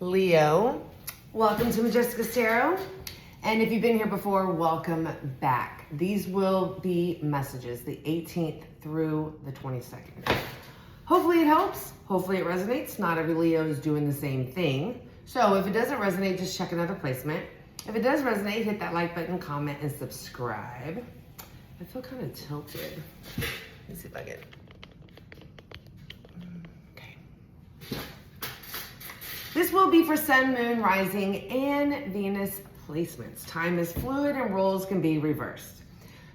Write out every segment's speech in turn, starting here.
Leo, welcome to Majesticas Tarot. And if you've been here before, welcome back. These will be messages, the 18th through the 22nd. Hopefully it helps. Hopefully it resonates. Not every Leo is doing the same thing. So if it doesn't resonate, just check another placement. If it does resonate, hit that like button, comment, and subscribe. I feel kind of tilted. Let me see if I get... Okay. This will be for Sun, Moon, Rising, and Venus placements. Time is fluid and roles can be reversed.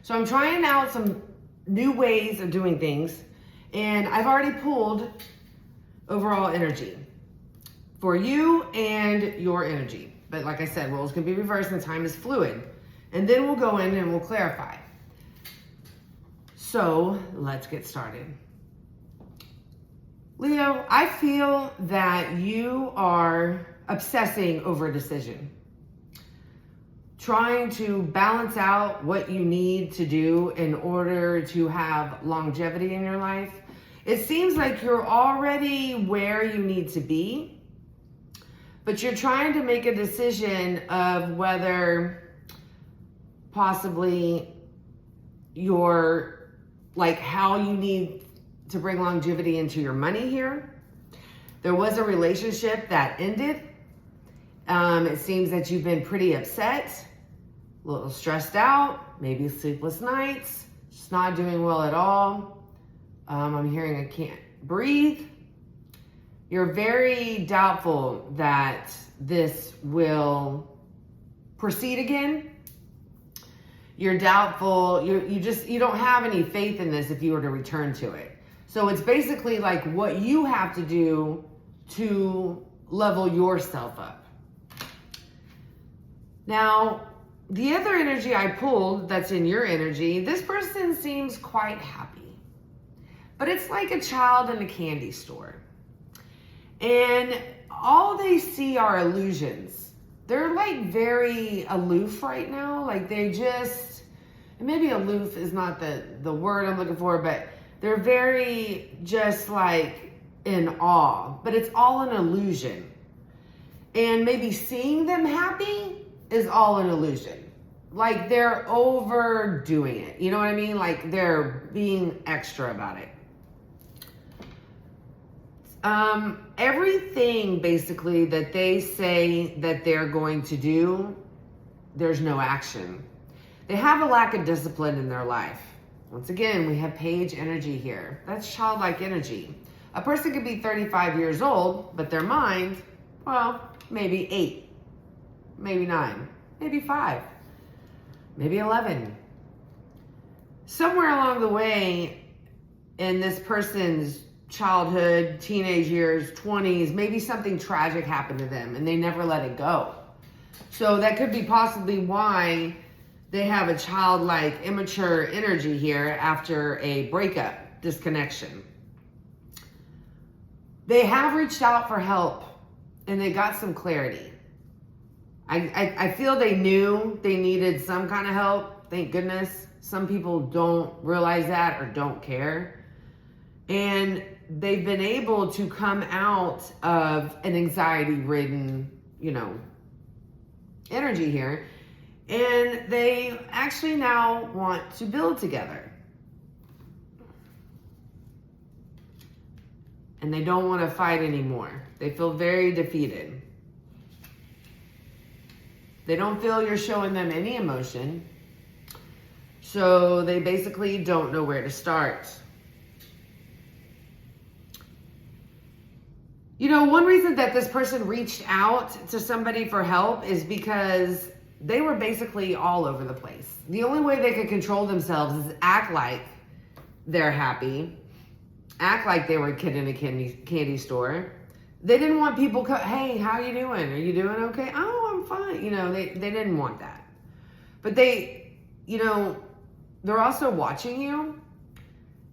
So I'm trying out some new ways of doing things, and I've already pulled overall energy for you and your energy. But like I said, roles can be reversed and time is fluid. And then we'll go in and we'll clarify. So let's get started. Leo, I feel that you are obsessing over a decision. Trying to balance out what you need to do in order to have longevity in your life. It seems like you're already where you need to be, but you're trying to make a decision of whether possibly you're like how you need to bring longevity into your money here. There was a relationship that ended. It seems that you've been pretty upset, a little stressed out, maybe sleepless nights, just not doing well at all. I'm hearing I can't breathe. You're very doubtful that this will proceed again. You're doubtful, you don't have any faith in this if you were to return to it. So it's basically like what you have to do to level yourself up. Now, the other energy I pulled that's in your energy, this person seems quite happy. But it's like a child in a candy store. And all they see are illusions. They're like very aloof right now. Like they just, maybe aloof is not the word I'm looking for, but they're very just like in awe. But it's all an illusion. And maybe seeing them happy is all an illusion. Like they're overdoing it. You know what I mean? Like they're being extra about it. Everything basically that they say that they're going to do, there's no action. They have a lack of discipline in their life. Once again, we have page energy here. That's childlike energy. A person could be 35 years old, but their mind, well, maybe 8, maybe 9, maybe 5, maybe 11. Somewhere along the way in this person's childhood, teenage years, 20s, maybe something tragic happened to them and they never let it go. So that could be possibly why they have a childlike, immature energy here after a breakup, disconnection. They have reached out for help and they got some clarity. I feel they knew they needed some kind of help. Thank goodness. Some people don't realize that or don't care. And they've been able to come out of an anxiety-ridden, energy here. And they actually now want to build together. And they don't want to fight anymore. They feel very defeated. They don't feel you're showing them any emotion. So they basically don't know where to start. One reason that this person reached out to somebody for help is because they were basically all over the place. The only way they could control themselves is act like they're happy, act like they were a kid in a candy store. They didn't want people, hey, how you doing? Are you doing okay? Oh, I'm fine. They didn't want that. But they're also watching you.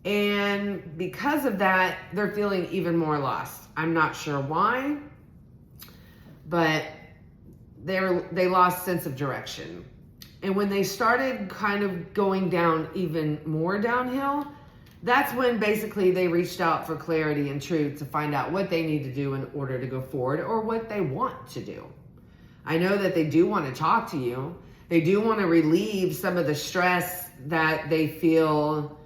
And because of that, they're feeling even more lost. I'm not sure why, but they lost sense of direction. And when they started kind of going down even more downhill, That's when basically they reached out for clarity and truth to find out what they need to do in order to go forward or what they want to do. I know that they do want to talk to you. They do want to relieve some of the stress that they feel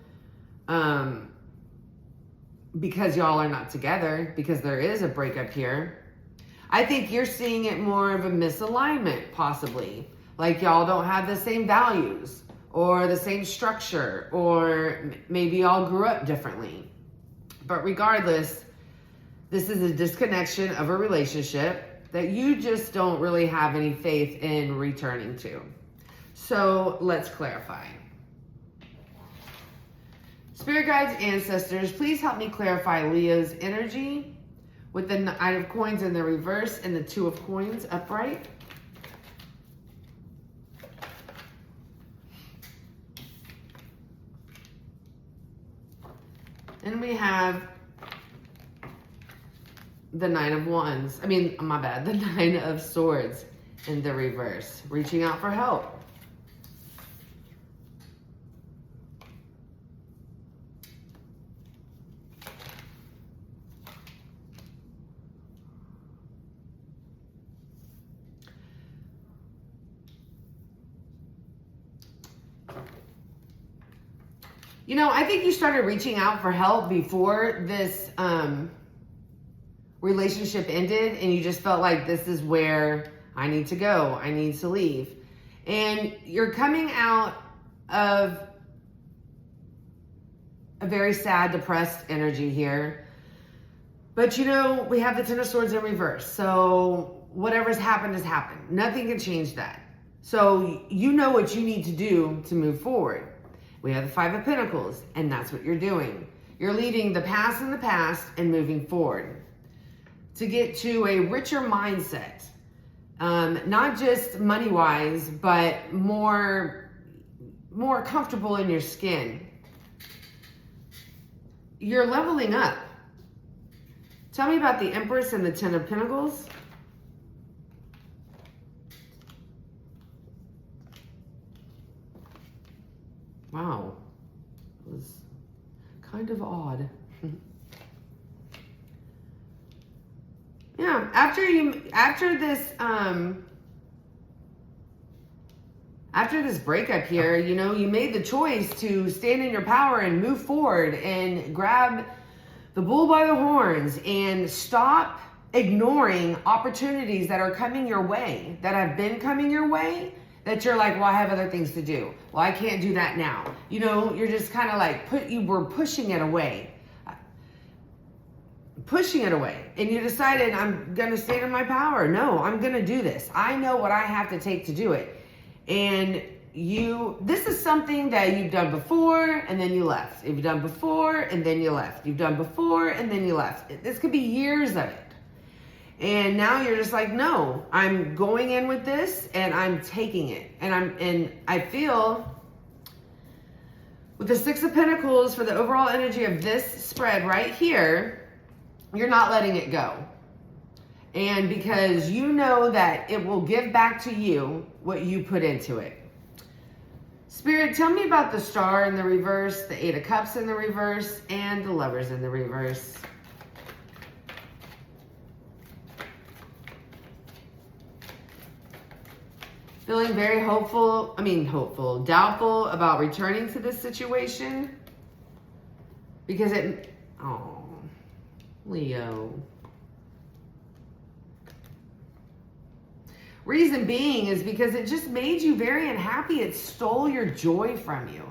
because y'all are not together, because there is a breakup here. I think you're seeing it more of a misalignment, possibly. Like y'all don't have the same values or the same structure, or maybe y'all grew up differently. But regardless, this is a disconnection of a relationship that you just don't really have any faith in returning to. So let's clarify. Spirit guides, ancestors, please help me clarify Leo's energy with the Knight of Coins in the reverse and the Two of Coins upright. And we have the Nine of Wands. The Nine of Swords in the reverse, reaching out for help. You know, I think you started reaching out for help before this relationship ended, and you just felt like this is where I need to go. I need to leave. And you're coming out of a very sad, depressed energy here. But you know, we have the Ten of Swords in reverse. So whatever's happened has happened. Nothing can change that. So you know what you need to do to move forward. We have the Five of Pentacles, and that's what you're doing. You're leaving the past in the past and moving forward to get to a richer mindset. Not just money-wise, but more comfortable in your skin. You're leveling up. Tell me about the Empress and the Ten of Pentacles. Wow, it was kind of odd. Yeah, after this breakup here, you know, you made the choice to stand in your power and move forward and grab the bull by the horns and stop ignoring opportunities that are coming your way, that have been coming your way, that you're like, well, I have other things to do. Well, I can't do that now. You know, you're just kind of like, you were pushing it away. And you decided, I'm going to stand in my power. No, I'm going to do this. I know what I have to take to do it. And this is something that you've done before and then you left. You've done before and then you left. You've done before and then you left. This could be years of it. And now you're just like, no, I'm going in with this and I'm taking it. And I feel with the Six of Pentacles for the overall energy of this spread right here, you're not letting it go. And because you know that it will give back to you what you put into it. Spirit, tell me about the Star in the reverse, the Eight of Cups in the reverse, and the Lovers in the reverse. Feeling very doubtful about returning to this situation. Because Leo. Reason being is because it just made you very unhappy. It stole your joy from you.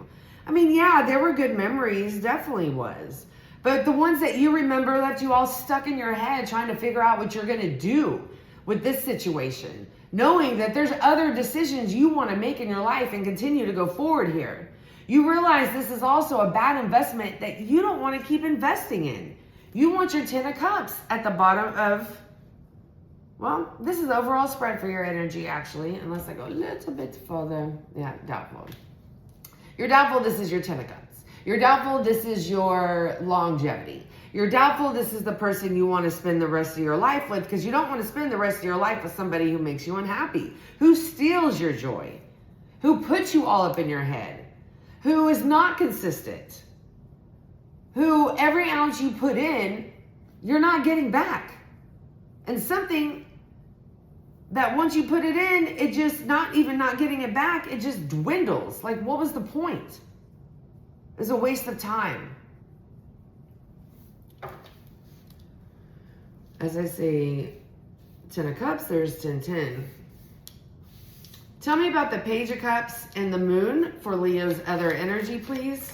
I mean, yeah, there were good memories, definitely was. But the ones that you remember left you all stuck in your head trying to figure out what you're going to do with this situation. Knowing that there's other decisions you want to make in your life and continue to go forward here. You realize this is also a bad investment that you don't want to keep investing in. You want your Ten of Cups at the bottom of, well, this is the overall spread for your energy actually, unless I go a little bit further. Yeah, doubtful. You're doubtful this is your Ten of Cups. You're doubtful this is your longevity. You're doubtful this is the person you want to spend the rest of your life with, because you don't want to spend the rest of your life with somebody who makes you unhappy, who steals your joy, who puts you all up in your head, who is not consistent. who every ounce you put in, you're not getting back. And something that once you put it in, it just not getting it back, it just dwindles. Like, what was the point? It's a waste of time. As I say, 10 of Cups, there's 10-10. Tell me about the Page of Cups and the Moon for Leo's other energy, please.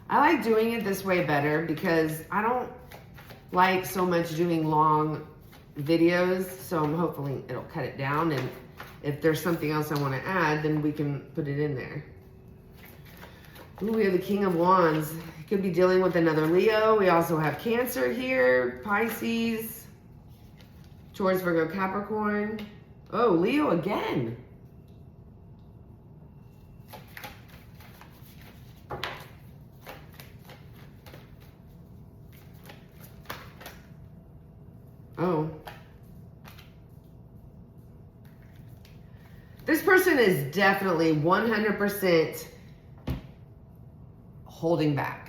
I like doing it this way better because I don't like so much doing long videos, so hopefully it'll cut it down, and if there's something else I want to add, then we can put it in there. Ooh, we have the King of Wands. Could be dealing with another Leo. We also have Cancer here, Pisces, Taurus, Virgo, Capricorn. Oh, Leo again. Oh. This person is definitely 100% holding back.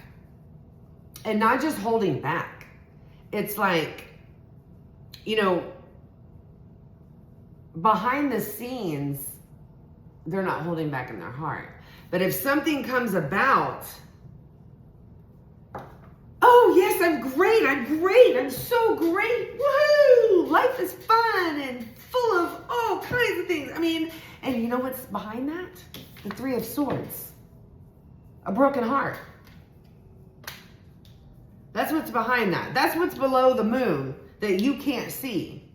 And not just holding back. It's like, you know, behind the scenes, they're not holding back in their heart. But if something comes about, oh yes, I'm great, I'm so great, woohoo! Life is fun and full of all kinds of things. I mean, and you know what's behind that? The Three of Swords. A broken heart. That's what's behind that. That's what's below the moon that you can't see.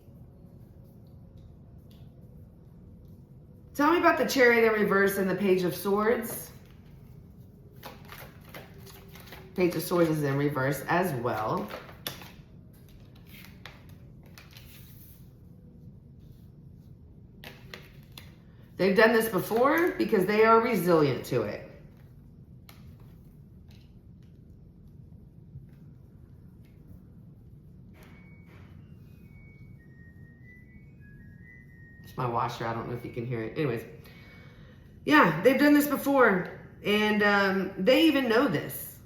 Tell me about the Chariot in reverse and the Page of Swords. Page of Swords is in reverse as well. They've done this before because they are resilient to it. It's my washer. I don't know if you can hear it. Anyways. Yeah, they've done this before. And they even know this.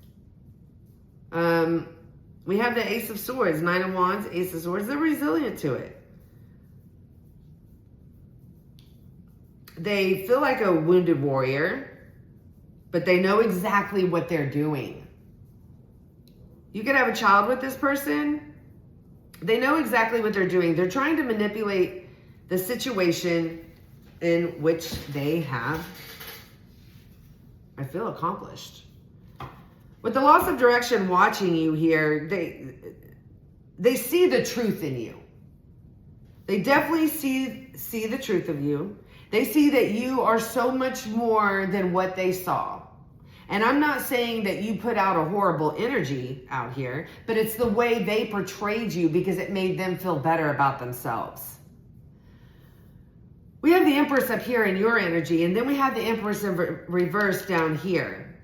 We have the Ace of Swords, Nine of Wands, Ace of Swords. They're resilient to it. They feel like a wounded warrior, but they know exactly what they're doing. You could have a child with this person. They know exactly what they're doing. They're trying to manipulate the situation in which they have, I feel, accomplished. With the loss of direction watching you here, they see the truth in you. They definitely see the truth of you. They see that you are so much more than what they saw. And I'm not saying that you put out a horrible energy out here, but it's the way they portrayed you because it made them feel better about themselves. We have the Empress up here in your energy, and then we have the Empress in reverse down here.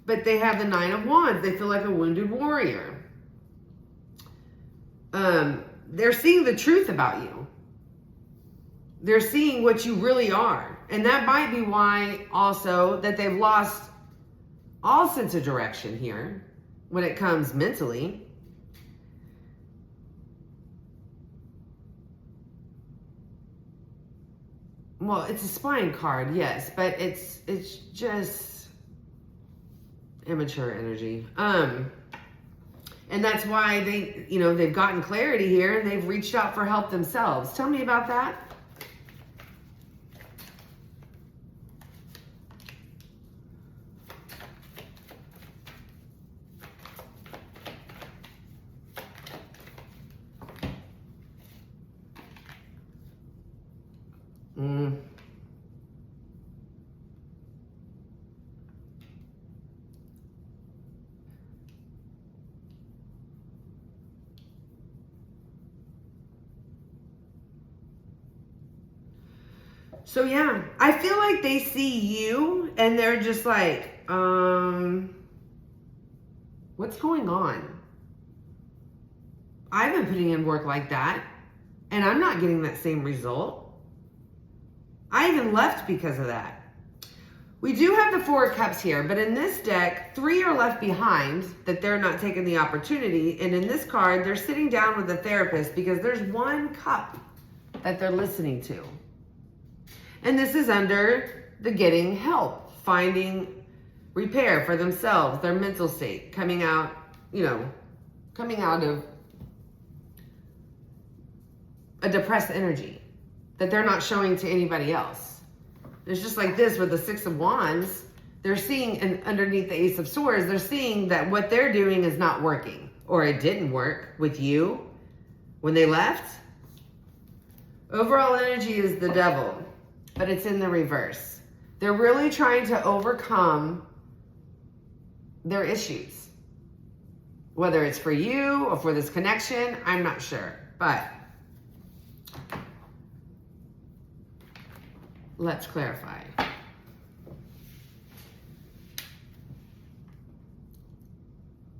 But they have the Nine of Wands. They feel like a wounded warrior. They're seeing the truth about you. They're seeing what you really are. And that might be why also that they've lost all sense of direction here when it comes mentally. Well, it's a spine card, yes, but it's just immature energy. And that's why they've gotten clarity here and they've reached out for help themselves. Tell me about that. So yeah, I feel like they see you and they're just like, what's going on? I've been putting in work like that and I'm not getting that same result. I even left because of that. We do have the Four of Cups here, but in this deck, 3 are left behind, that they're not taking the opportunity. And in this card, they're sitting down with a therapist because there's 1 cup that they're listening to. And this is under the getting help, finding repair for themselves, their mental state, coming out, coming out of a depressed energy that they're not showing to anybody else. It's just like this with the 6 of Wands. They're seeing, and underneath the Ace of Swords, they're seeing that what they're doing is not working, or it didn't work with you when they left. Overall energy is the Devil, but it's in the reverse. They're really trying to overcome their issues. Whether it's for you or for this connection, I'm not sure, but let's clarify.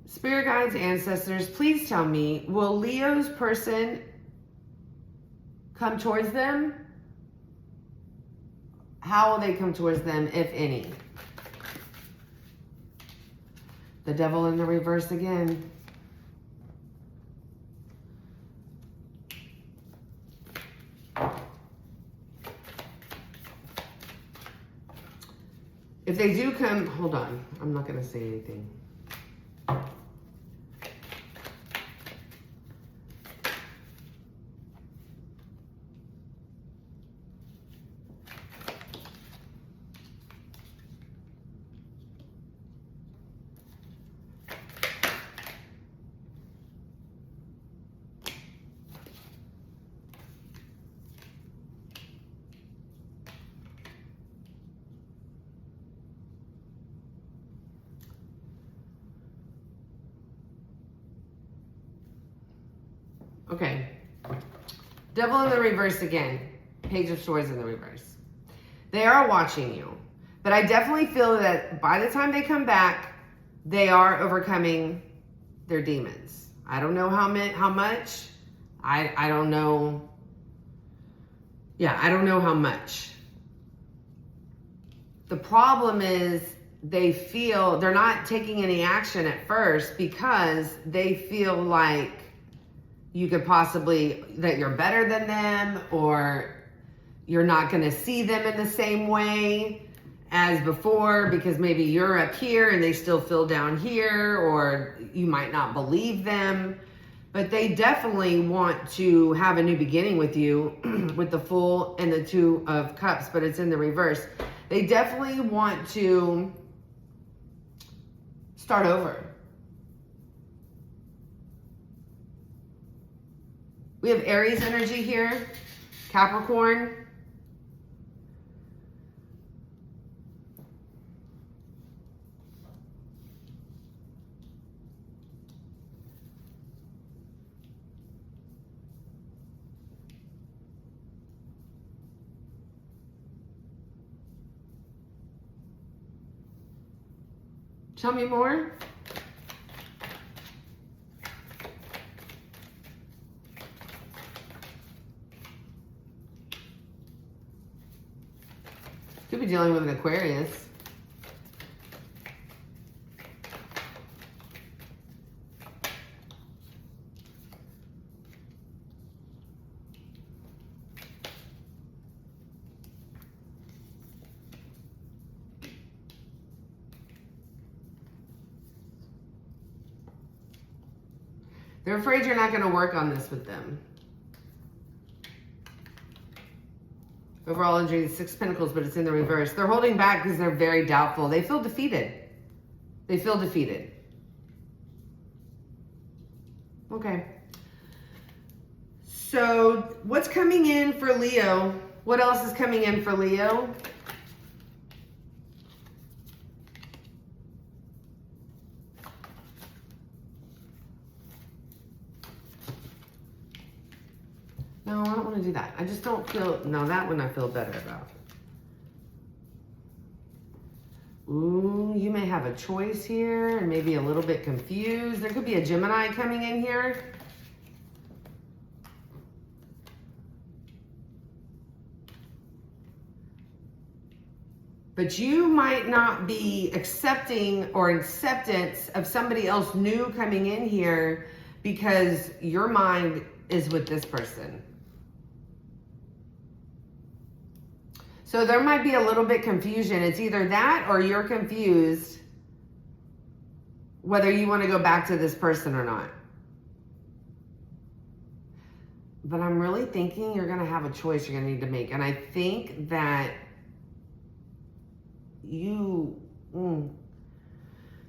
Spirit guides, ancestors, please tell me, will Leo's person come towards them? How will they come towards them, if any? The Devil in the reverse again. If they do come, hold on, I'm not going to say anything. Okay, Devil in the reverse again. Page of Swords in the reverse. They are watching you, but I definitely feel that by the time they come back, they are overcoming their demons. I don't know how much. I don't know. Yeah, I don't know how much. The problem is they feel they're not taking any action at first because they feel like you could possibly, that you're better than them, or you're not going to see them in the same way as before because maybe you're up here and they still feel down here, or you might not believe them. But they definitely want to have a new beginning with you with the Fool and the 2 of Cups, but it's in the reverse. They definitely want to start over. We have Aries energy here, Capricorn. Tell me more. Could be dealing with an Aquarius. They're afraid you're not going to work on this with them. Overall energy, 6 Pentacles, but it's in the reverse. They're holding back because they're very doubtful. They feel defeated. They feel defeated. Okay. So what's coming in for Leo? What else is coming in for Leo? No, I don't want to do that. I just don't feel, no, that one I feel better about. Ooh, you may have a choice here and maybe a little bit confused. There could be a Gemini coming in here. But you might not be accepting or acceptance of somebody else new coming in here because your mind is with this person. So there might be a little bit confusion. It's either that or you're confused whether you want to go back to this person or not. But I'm really thinking you're going to have a choice you're going to need to make. And I think that you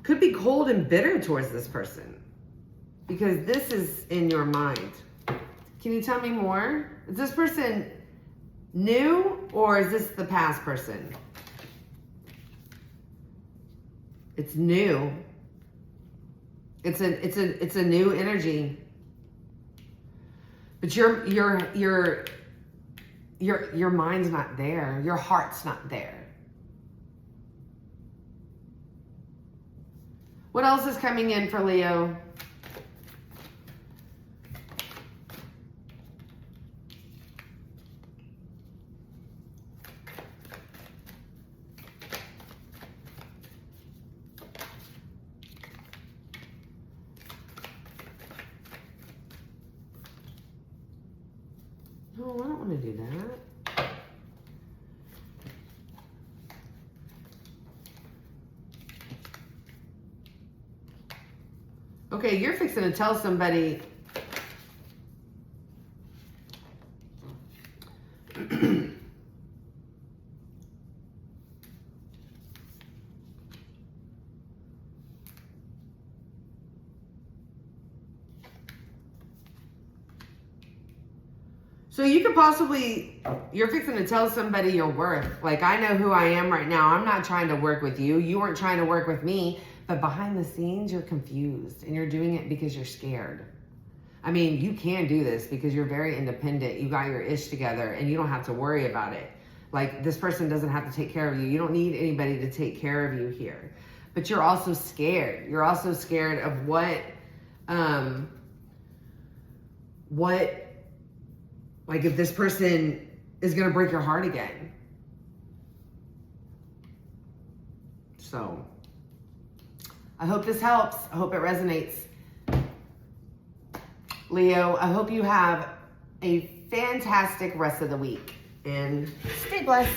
could be cold and bitter towards this person because this is in your mind. Can you tell me more? Is this person new or is this the past person? It's new. It's a new energy. But your mind's not there. Your heart's not there. What else is coming in for Leo? No, I don't want to do that. Okay, you're fixing to tell somebody. So you could possibly, you're fixing to tell somebody your worth. Like, I know who I am right now. I'm not trying to work with you. You weren't trying to work with me. But behind the scenes, you're confused. And you're doing it because you're scared. I mean, you can do this because you're very independent. You got your ish together and you don't have to worry about it. Like, this person doesn't have to take care of you. You don't need anybody to take care of you here. But you're also scared. You're also scared of what, like if this person is going to break your heart again. So I hope this helps. I hope it resonates. Leo, I hope you have a fantastic rest of the week and stay blessed.